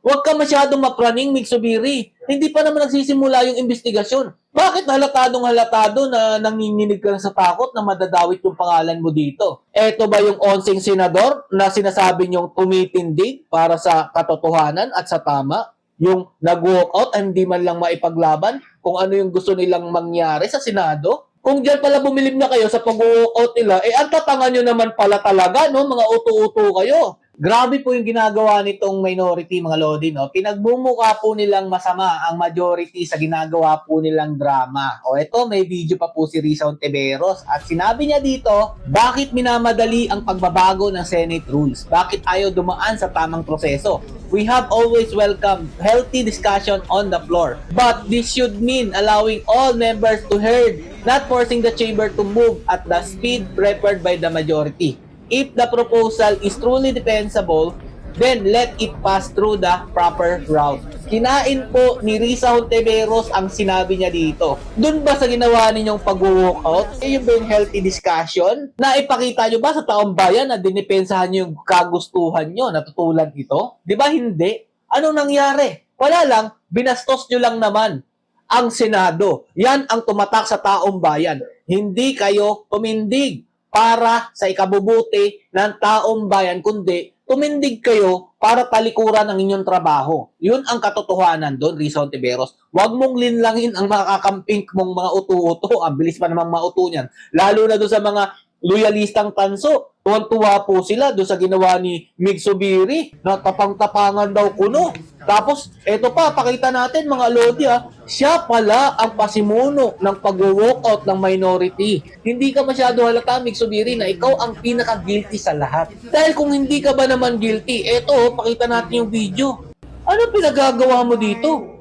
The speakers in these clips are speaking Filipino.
Huwag ka masyadong mapraning, Migsubiri. Hindi pa naman nagsisimula yung investigasyon. Bakit halatadong-halatado na nanginginig ka sa takot na madadawit yung pangalan mo dito? Eto ba yung 11 senador na sinasabi niyong tumitindig para sa katotohanan at sa tama? Yung nag-walk out at hindi man lang maipaglaban kung ano yung gusto nilang mangyari sa Senado? Kung diyan pala bumilib na kayo sa pag-walk out nila, ang tatanga nyo naman pala talaga, no? Mga uto-uto kayo. Grabe po yung ginagawa nitong minority, mga lodi, no? Pinagmumukha po nilang masama ang majority sa ginagawa po nilang drama. O eto, may video pa po si Risa Ontiveros at sinabi niya dito, bakit minamadali ang pagbabago ng Senate rules? Bakit ayaw dumaan sa tamang proseso? We have always welcomed healthy discussion on the floor. But this should mean allowing all members to heard, not forcing the chamber to move at the speed preferred by the majority. If the proposal is truly defensible, then let it pass through the proper route. Kinain po ni Risa Hontiveros ang sinabi niya dito. Doon ba sa ginawa ninyong pag-walkout? Yung ba yung healthy discussion? Na ipakita nyo ba sa taong bayan na dinipensahan nyo yung kagustuhan nyo na tutulad ito? Di ba hindi? Anong nangyari? Wala lang, binastos nyo lang naman ang Senado. Yan ang tumatak sa taong bayan. Hindi kayo tumindig para sa ikabubuti ng taong bayan, kundi tumindig kayo para talikuran ang inyong trabaho. Yun ang katotohanan doon, Risa Hontiveros. Huwag mong linlangin ang makakamping mong mga uto-uto. Ang bilis pa namang mauto niyan. Lalo na doon sa mga loyalistang tanso. Tuwan-tuwa po sila doon sa ginawa ni Migsubiri na tapang-tapangan daw kuno. Tapos, eto pa, pakita natin mga lodi siya pala ang pasimuno ng pag-walkout ng minority. Hindi ka masyado halata, Migsubiri, na ikaw ang pinaka-guilty sa lahat. Dahil kung hindi ka ba naman guilty, eto, pakita natin yung video. Ano pinagagawa mo dito?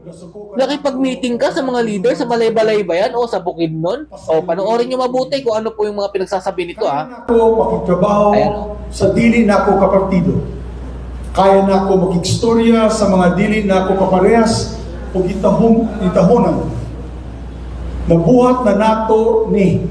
Nakipag-meeting ka sa mga leader sa Balay-Balay ba yan o sa Bukidnon? O panoorin nyo mabuti kung ano po yung mga pinagsasabi nito Ako makiktrabaho sa dili na ako kapartido. Kaya na ako makikstorya sa mga dili na ako kaparehas o itahonan. Nabuhat na nato ni.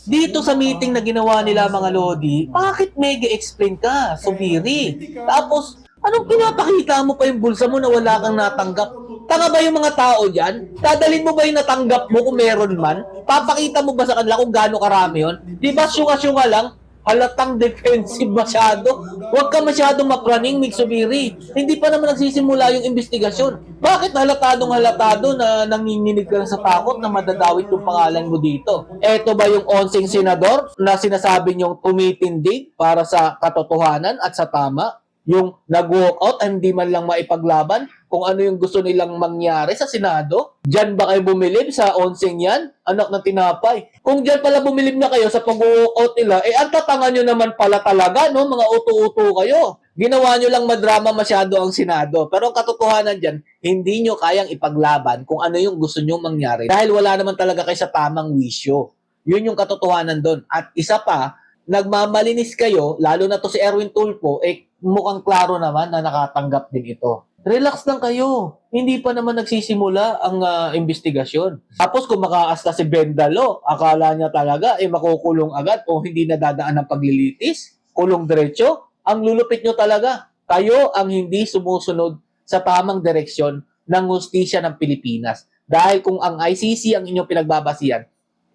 Dito sa meeting na ginawa nila mga lodi, bakit mega explain ka, Subiri? Tapos, anong pinapakita mo pa yung bulsa mo na wala kang natanggap? Tanga ba yung mga tao dyan? Dadalhin mo ba yung natanggap mo kung meron man? Papakita mo ba sa kanila kung gaano karami yon? Di ba syunga-syunga lang? Halatang defensive masyado. Huwag ka masyadong mapraning, Migsubiri. Hindi pa naman nagsisimula yung investigasyon. Bakit halatadong-halatado na nanginginig ka sa takot na madadawit yung pangalan mo dito? Eto ba yung 11 senador na sinasabi niyong tumitindig para sa katotohanan at sa tama? Yung nag-walkout at hindi man lang maipaglaban kung ano yung gusto nilang mangyari sa Senado? Diyan ba kayo bumilib sa 11 yan? Anak ng tinapay. Kung diyan pala bumilib na kayo sa pag-walkout nila, ang tatanga nyo naman pala talaga, no? Mga uto-uto kayo. Ginawa nyo lang madrama masyado ang Senado. Pero ang katotohanan dyan, hindi nyo kayang ipaglaban kung ano yung gusto nyo mangyari. Dahil wala naman talaga kayo sa tamang wisyo. Yun yung katotohanan doon. At isa pa, nagmamalinis kayo, lalo na to si Erwin Tulfo, mukhang klaro naman na nakatanggap din ito. Relax lang kayo. Hindi pa naman nagsisimula ang investigasyon. Tapos kung makaasta si Bendalo, akala niya talaga makukulong agad o hindi nadadaan ng paglilitis, kulong diretso. Ang lulupit nyo talaga. Kayo ang hindi sumusunod sa tamang direksyon ng hustisya ng Pilipinas. Dahil kung ang ICC ang inyong pinagbabasihan,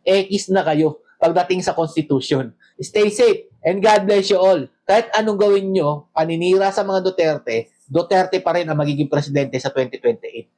X na kayo pagdating sa Constitution. Stay safe and God bless you all. Kahit anong gawin nyo, paninira sa mga Duterte, Duterte pa rin ang magiging presidente sa 2028.